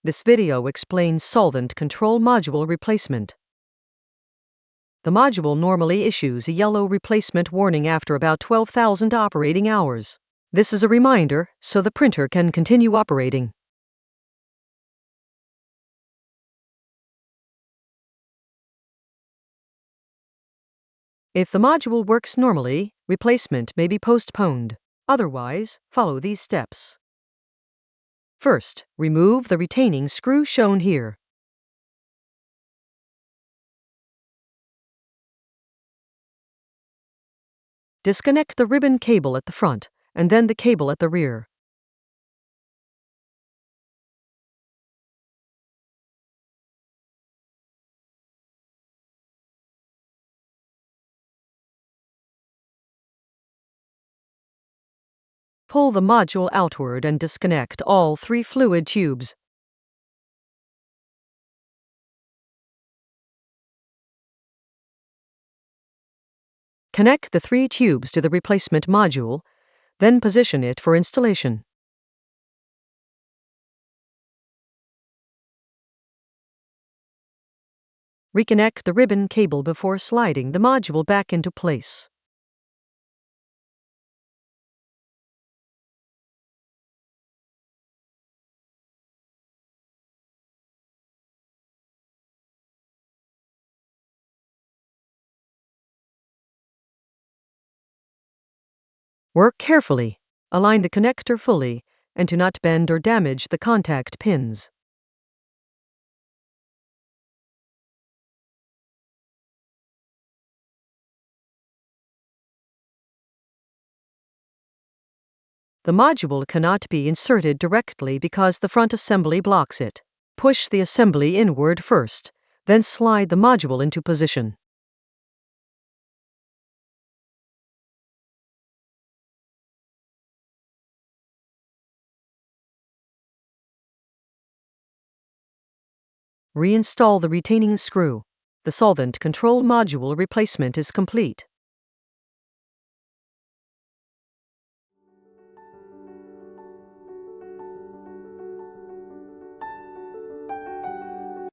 This video explains solvent control module replacement. The module normally issues a yellow replacement warning after about 12,000 operating hours. This is a reminder so the printer can continue operating. If the module works normally, replacement may be postponed. Otherwise, follow these steps. First, remove the retaining screw shown here. Disconnect the ribbon cable at the front, and then the cable at the rear. Pull the module outward and disconnect all 3 fluid tubes. Connect the 3 tubes to the replacement module, then position it for installation. Reconnect the ribbon cable before sliding the module back into place. Work carefully. Align the connector fully, and do not bend or damage the contact pins. The module cannot be inserted directly because the front assembly blocks it. Push the assembly inward first, then slide the module into position. Reinstall the retaining screw. The solvent control module replacement is complete.